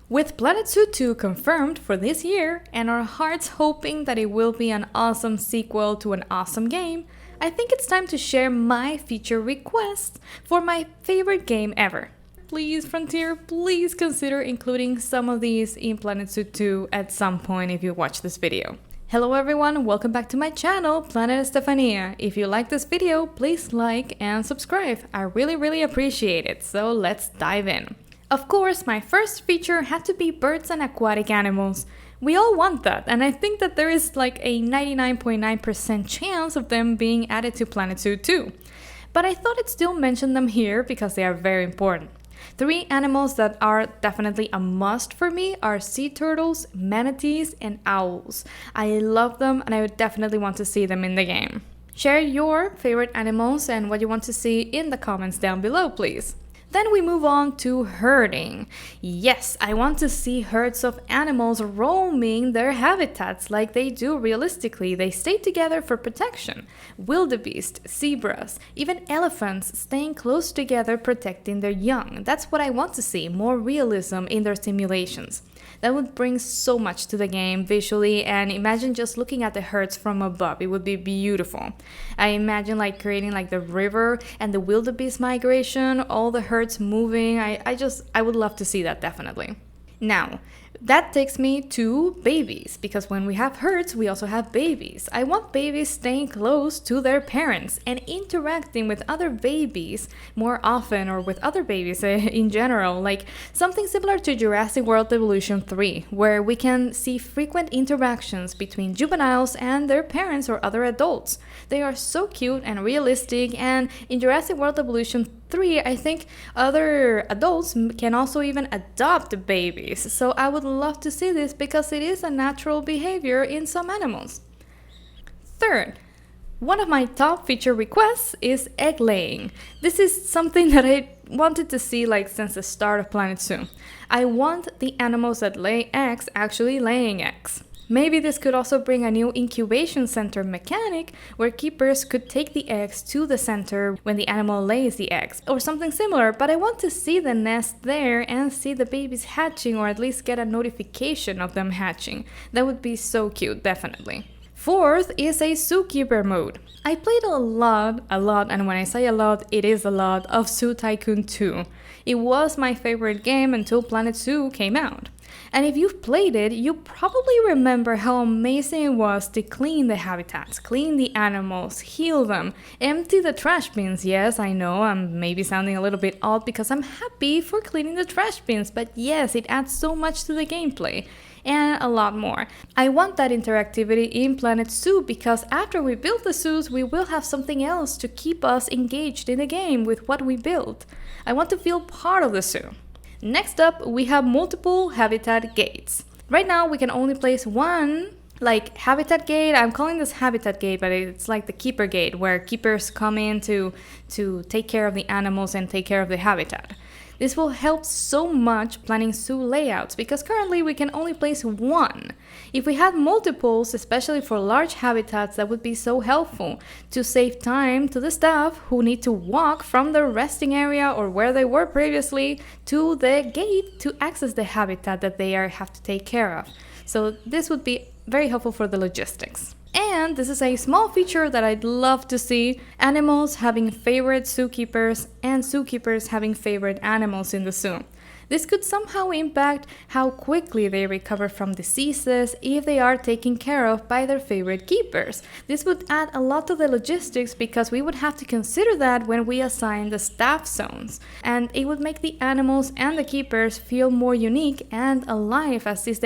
With Planet Zoo 2 confirmed for this year, and our hearts hoping that it will be an awesome sequel to an awesome game, I think it's time to share my feature requests for my favorite game ever. Please, Frontier, please consider including some of these in Planet Zoo 2 at some point if you watch this video. Hello everyone, welcome back to my channel, Planet Estefania. If you like this video, please like and subscribe. I really appreciate it, so let's dive in. Of course, my first feature had to be birds and aquatic animals. We all want that, and I think that there is like a 99.9% chance of them being added to Planet Zoo 2. But I thought I'd still mention them here because they are very important. 3 animals that are definitely a must for me are sea turtles, manatees, and owls. I love them and I would definitely want to see them in the game. Share your favorite animals and what you want to see in the comments down below, please. Then we move on to herding. Yes, I want to see herds of animals roaming their habitats like they do realistically. They stay together for protection. Wildebeest, zebras, even elephants staying close together protecting their young. That's what I want to see, more realism in their simulations. That would bring so much to the game visually, and imagine just looking at the herds from above. It would be beautiful. I imagine like creating like the river and the wildebeest migration, all the herds moving. I would love to see that definitely. Now, that takes me to babies, because when we have herds, we also have babies. I want babies staying close to their parents and interacting with other babies more often, or with other babies in general, like something similar to Jurassic World Evolution 3, where we can see frequent interactions between juveniles and their parents or other adults. They are so cute and realistic, and in Jurassic World Evolution 3, I think other adults can also even adopt babies. So I would love to see this because it is a natural behavior in some animals. Third, one of my top feature requests is egg laying. This is something that I wanted to see like since the start of Planet Zoo. I want the animals that lay eggs actually laying eggs. Maybe this could also bring a new incubation center mechanic where keepers could take the eggs to the center when the animal lays the eggs, or something similar, but I want to see the nest there and see the babies hatching, or at least get a notification of them hatching. That would be so cute, definitely. Fourth is a Zookeeper mode. I played a lot, and when I say a lot, it is a lot, of Zoo Tycoon 2. It was my favorite game until Planet Zoo came out. And if you've played it, you probably remember how amazing it was to clean the habitats, clean the animals, heal them, empty the trash bins. Yes, I know I'm maybe sounding a little bit odd because I'm happy for cleaning the trash bins, but yes, it adds so much to the gameplay. And a lot more. I want that interactivity in Planet Zoo because after we build the zoos, we will have something else to keep us engaged in the game with what we built. I want to feel part of the zoo. Next up, we have multiple habitat gates. Right now, we can only place one habitat gate. I'm calling this habitat gate, but it's like the keeper gate, where keepers come in to take care of the animals and take care of the habitat. This will help so much planning zoo layouts because currently we can only place one. If we had multiples, especially for large habitats, that would be so helpful to save time to the staff who need to walk from the resting area or where they were previously to the gate to access the habitat that they have to take care of. So this would be very helpful for the logistics. And this is a small feature that I'd love to see: animals having favorite zookeepers and zookeepers having favorite animals in the zoo. This could somehow impact how quickly they recover from diseases if they are taken care of by their favorite keepers. This would add a lot to the logistics because we would have to consider that when we assign the staff zones. And it would make the animals and the keepers feel more unique and alive as if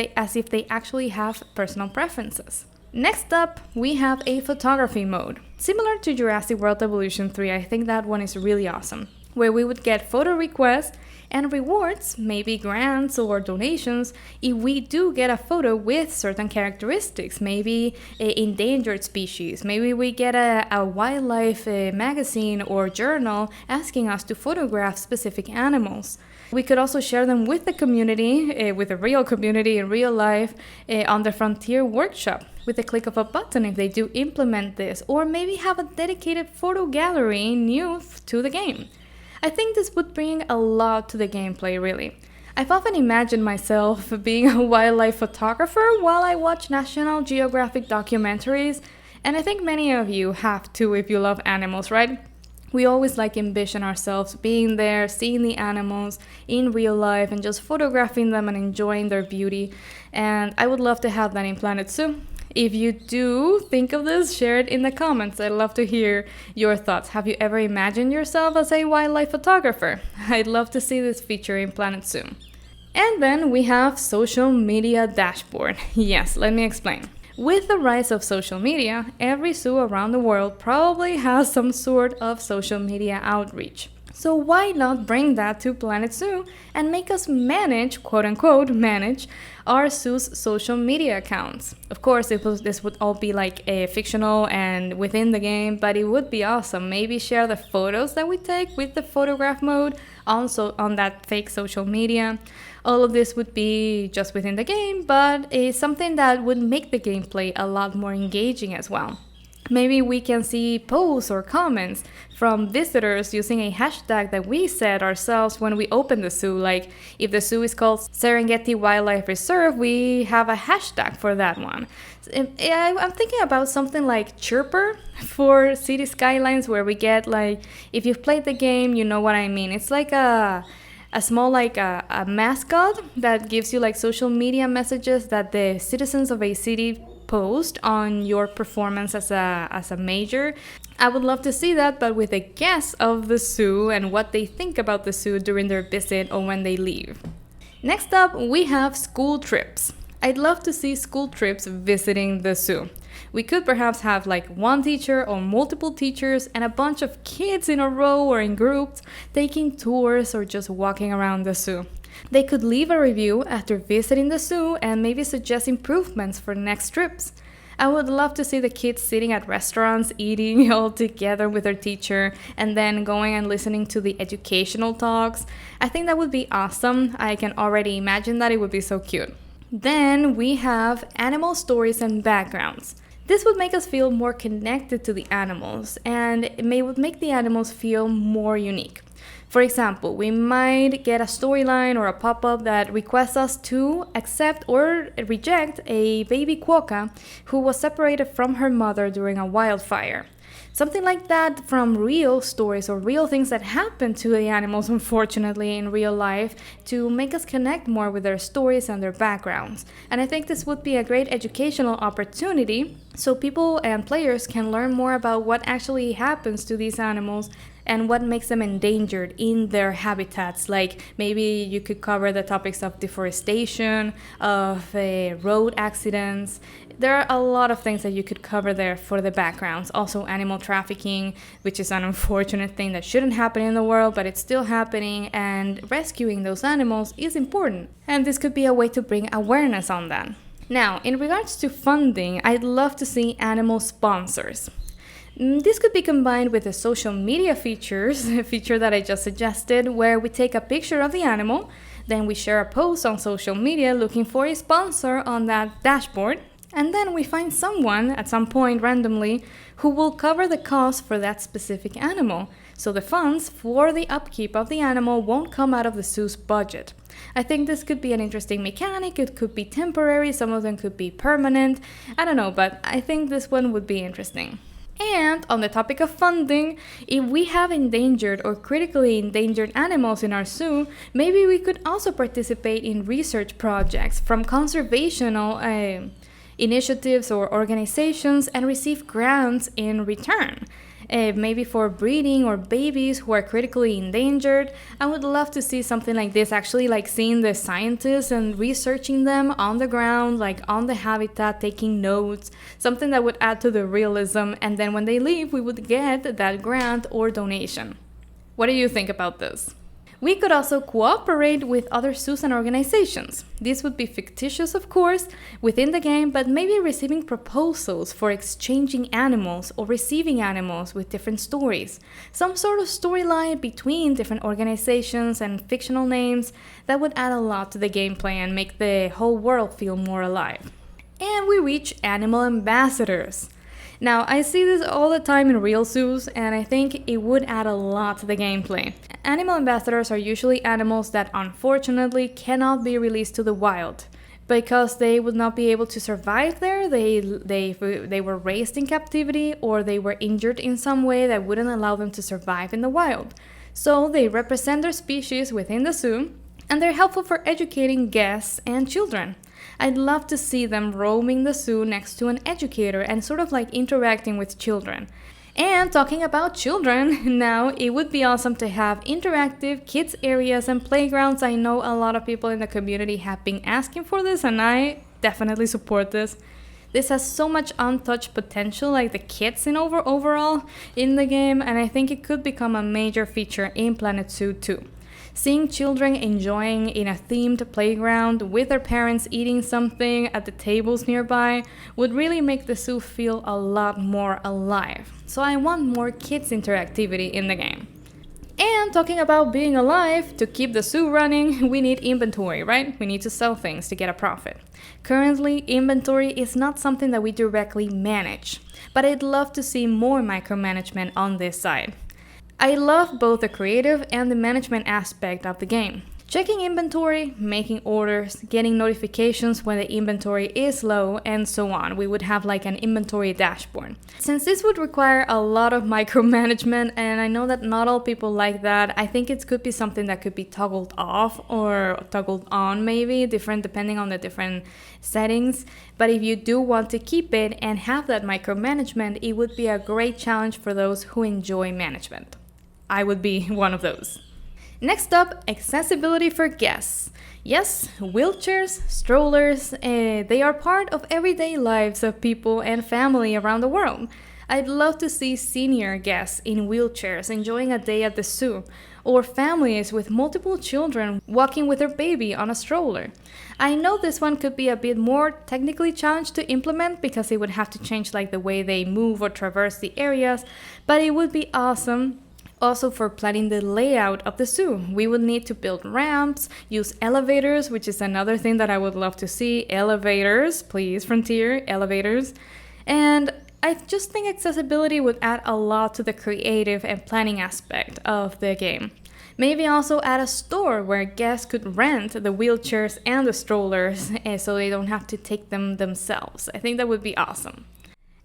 they actually have personal preferences. Next up, we have a photography mode. Similar to Jurassic World Evolution 3, I think that one is really awesome, where we would get photo requests and rewards, maybe grants or donations, if we do get a photo with certain characteristics, maybe an endangered species. Maybe we get a wildlife magazine or journal asking us to photograph specific animals. We could also share them with the community, with the real community in real life, on the Frontier workshop, with the click of a button if they do implement this, or maybe have a dedicated photo gallery new to the game. I think this would bring a lot to the gameplay, really. I've often imagined myself being a wildlife photographer while I watch National Geographic documentaries, and I think many of you have too if you love animals, right? We always like envision ourselves being there, seeing the animals in real life and just photographing them and enjoying their beauty. And I would love to have that in Planet Zoo. If you do think of this, share it in the comments. I'd love to hear your thoughts. Have you ever imagined yourself as a wildlife photographer? I'd love to see this feature in Planet Zoo. And then we have social media dashboard. Yes, let me explain. With the rise of social media, every zoo around the world probably has some sort of social media outreach. So why not bring that to Planet Zoo and make us manage, quote unquote, manage our zoo's social media accounts? Of course, this would all be like a fictional and within the game, but it would be awesome. Maybe share the photos that we take with the photograph mode also on that fake social media. All of this would be just within the game, but it's something that would make the gameplay a lot more engaging as well. Maybe we can see posts or comments from visitors using a hashtag that we set ourselves when we open the zoo. Like if the zoo is called Serengeti Wildlife Reserve, we have a hashtag for that one. I'm thinking about something like Chirper for City Skylines, where we get like, if you've played the game, you know what I mean. It's like a small like a mascot that gives you like social media messages that the citizens of a city post on your performance as a major. I would love to see that, but with a guess of the zoo and what they think about the zoo during their visit or when they leave. Next up, we have school trips. I'd love to see school trips visiting the zoo. We could perhaps have like one teacher or multiple teachers and a bunch of kids in a row or in groups taking tours or just walking around the zoo. They could leave a review after visiting the zoo and maybe suggest improvements for next trips. I would love to see the kids sitting at restaurants, eating all together with their teacher, and then going and listening to the educational talks. I think that would be awesome. I can already imagine that. It would be so cute. Then we have animal stories and backgrounds. This would make us feel more connected to the animals, and it would make the animals feel more unique. For example, we might get a storyline or a pop-up that requests us to accept or reject a baby quokka who was separated from her mother during a wildfire. Something like that from real stories or real things that happen to the animals, unfortunately, in real life, to make us connect more with their stories and their backgrounds. And I think this would be a great educational opportunity so people and players can learn more about what actually happens to these animals and what makes them endangered in their habitats. Like maybe you could cover the topics of deforestation, of road accidents. There are a lot of things that you could cover there for the backgrounds. Also animal trafficking, which is an unfortunate thing that shouldn't happen in the world, but it's still happening, and rescuing those animals is important. And this could be a way to bring awareness on that. Now, in regards to funding, I'd love to see animal sponsors. This could be combined with the social media features, a feature that I just suggested, where we take a picture of the animal, then we share a post on social media looking for a sponsor on that dashboard, and then we find someone at some point randomly who will cover the cost for that specific animal. So the funds for the upkeep of the animal won't come out of the zoo's budget. I think this could be an interesting mechanic. It could be temporary, some of them could be permanent. I don't know, but I think this one would be interesting. And on the topic of funding, if we have endangered or critically endangered animals in our zoo, maybe we could also participate in research projects from conservational initiatives or organizations and receive grants in return. Maybe for breeding or babies who are critically endangered. I would love to see something like this, actually, like seeing the scientists and researching them on the ground, like on the habitat, taking notes, something that would add to the realism, and then when they leave, we would get that grant or donation. What do you think about this? We could also cooperate with other zoos and organizations. This would be fictitious, of course, within the game, but maybe receiving proposals for exchanging animals or receiving animals with different stories. Some sort of storyline between different organizations and fictional names that would add a lot to the gameplay and make the whole world feel more alive. And we reach animal ambassadors. Now, I see this all the time in real zoos, and I think it would add a lot to the gameplay. Animal ambassadors are usually animals that unfortunately cannot be released to the wild because they would not be able to survive there. They were raised in captivity, or they were injured in some way that wouldn't allow them to survive in the wild. So they represent their species within the zoo, and they're helpful for educating guests and children. I'd love to see them roaming the zoo next to an educator and sort of like interacting with children. And talking about children, now it would be awesome to have interactive kids areas and playgrounds. I know a lot of people in the community have been asking for this, and I definitely support this. This has so much untouched potential, like the kids in overall in the game, and I think it could become a major feature in Planet Zoo too. Seeing children enjoying in a themed playground with their parents eating something at the tables nearby would really make the zoo feel a lot more alive. So I want more kids interactivity in the game. And talking about being alive, to keep the zoo running, we need inventory, right? We need to sell things to get a profit. Currently, inventory is not something that we directly manage, but I'd love to see more micromanagement on this side. I love both the creative and the management aspect of the game. Checking inventory, making orders, getting notifications when the inventory is low, and so on. We would have like an inventory dashboard. Since this would require a lot of micromanagement, and I know that not all people like that, I think it could be something that could be toggled off or toggled on, maybe, different depending on the different settings. But if you do want to keep it and have that micromanagement, it would be a great challenge for those who enjoy management. I would be one of those. Next up, accessibility for guests. Yes, wheelchairs, strollers, they are part of everyday lives of people and family around the world. I'd love to see senior guests in wheelchairs enjoying a day at the zoo, or families with multiple children walking with their baby on a stroller. I know this one could be a bit more technically challenged to implement because it would have to change like the way they move or traverse the areas, but it would be awesome. Also, for planning the layout of the zoo, we would need to build ramps, use elevators, which is another thing that I would love to see. Elevators, please, Frontier, elevators. And I just think accessibility would add a lot to the creative and planning aspect of the game. Maybe also add a store where guests could rent the wheelchairs and the strollers so they don't have to take them themselves. I think that would be awesome.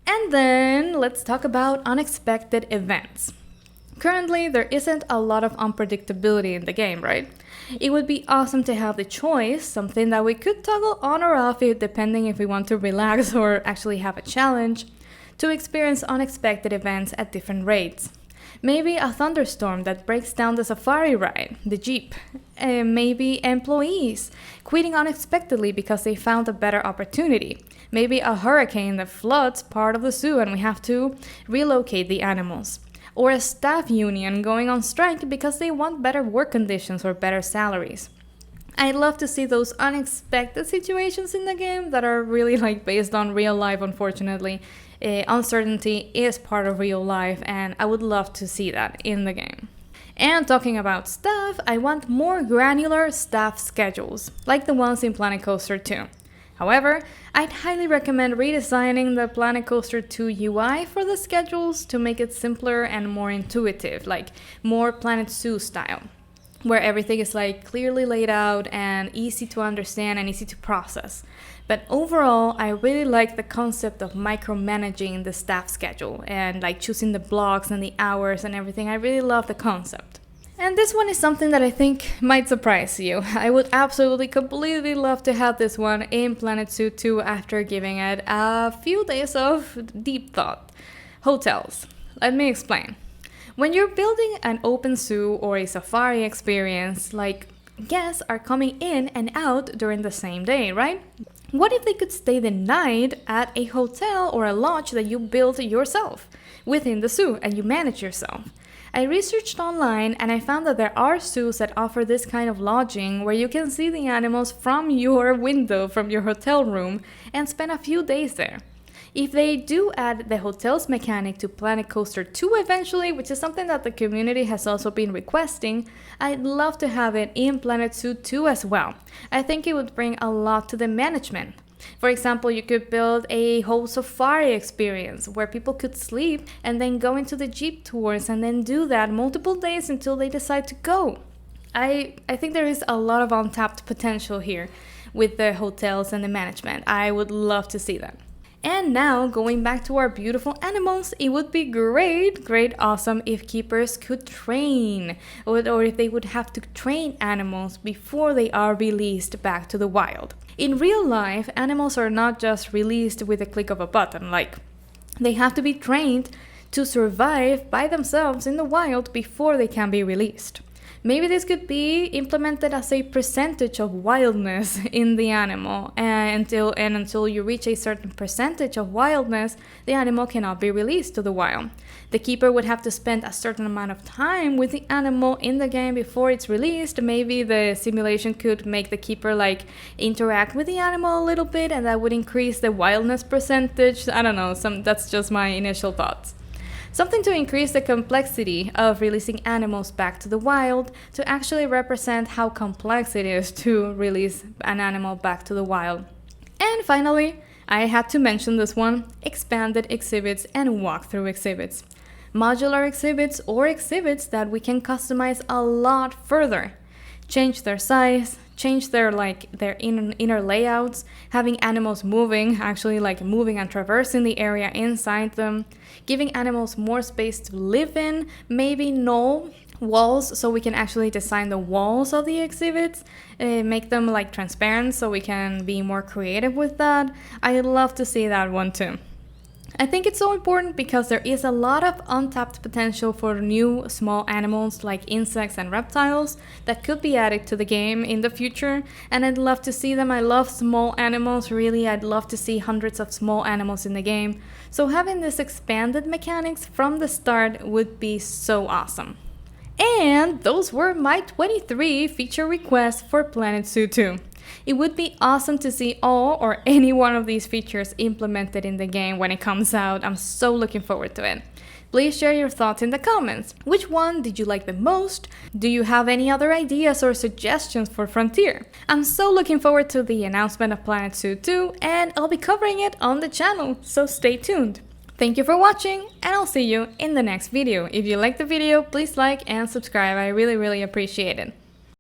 And then let's talk about unexpected events. Currently, there isn't a lot of unpredictability in the game, right? It would be awesome to have the choice, something that we could toggle on or off depending if we want to relax or actually have a challenge, to experience unexpected events at different rates. Maybe a thunderstorm that breaks down the safari ride, the jeep. Maybe employees quitting unexpectedly because they found a better opportunity. Maybe a hurricane that floods part of the zoo and we have to relocate the animals. Or a staff union going on strike because they want better work conditions or better salaries. I'd love to see those unexpected situations in the game that are really like based on real life, unfortunately. Uncertainty is part of real life, and I would love to see that in the game. And talking about staff, I want more granular staff schedules, like the ones in Planet Coaster 2. However, I'd highly recommend redesigning the Planet Coaster 2 UI for the schedules to make it simpler and more intuitive, like more Planet Zoo style, where everything is like clearly laid out and easy to understand and easy to process. But overall, I really like the concept of micromanaging the staff schedule and like choosing the blocks and the hours and everything. I really love the concept. And this one is something that I think might surprise you. I would absolutely completely love to have this one in Planet Zoo 2 after giving it a few days of deep thought. Hotels. Let me explain. When you're building an open zoo or a safari experience, like guests are coming in and out during the same day, right? What if they could stay the night at a hotel or a lodge that you built yourself within the zoo and you manage yourself? I researched online and I found that there are zoos that offer this kind of lodging where you can see the animals from your window, from your hotel room, and spend a few days there. If they do add the hotels mechanic to Planet Coaster 2 eventually, which is something that the community has also been requesting, I'd love to have it in Planet Zoo 2 as well. I think it would bring a lot to the management. For example, you could build a whole safari experience where people could sleep and then go into the Jeep tours and then do that multiple days until they decide to go. I think there is a lot of untapped potential here with the hotels and the management. I would love to see that. And now, going back to our beautiful animals, it would be great, awesome if keepers could train, or if they would have to train animals before they are released back to the wild. In real life, animals are not just released with a click of a button, like, they have to be trained to survive by themselves in the wild before they can be released. Maybe this could be implemented as a percentage of wildness in the animal, and until you reach a certain percentage of wildness, the animal cannot be released to the wild. The keeper would have to spend a certain amount of time with the animal in the game before it's released. Maybe the simulation could make the keeper interact with the animal a little bit, and that would increase the wildness percentage. I don't know, that's just my initial thoughts. Something to increase the complexity of releasing animals back to the wild, to actually represent how complex it is to release an animal back to the wild. And finally, I had to mention this one, expanded exhibits and walkthrough exhibits. Modular exhibits or exhibits that we can customize a lot further. Change their size, change their inner layouts, having animals moving and traversing the area inside them, giving animals more space to live in, maybe no walls so we can actually design the walls of the exhibits, make them transparent so we can be more creative with that. I'd love to see that one too. I think it's so important because there is a lot of untapped potential for new small animals like insects and reptiles that could be added to the game in the future, and I'd love to see them. I love small animals, really. I'd love to see hundreds of small animals in the game. So having this expanded mechanics from the start would be so awesome. And those were my 23 feature requests for Planet Zoo 2. It would be awesome to see all or any one of these features implemented in the game when it comes out. I'm so looking forward to it. Please share your thoughts in the comments. Which one did you like the most? Do you have any other ideas or suggestions for Frontier? I'm so looking forward to the announcement of Planet Zoo 2, and I'll be covering it on the channel, so stay tuned. Thank you for watching, and I'll see you in the next video. If you liked the video, please like and subscribe. I really appreciate it.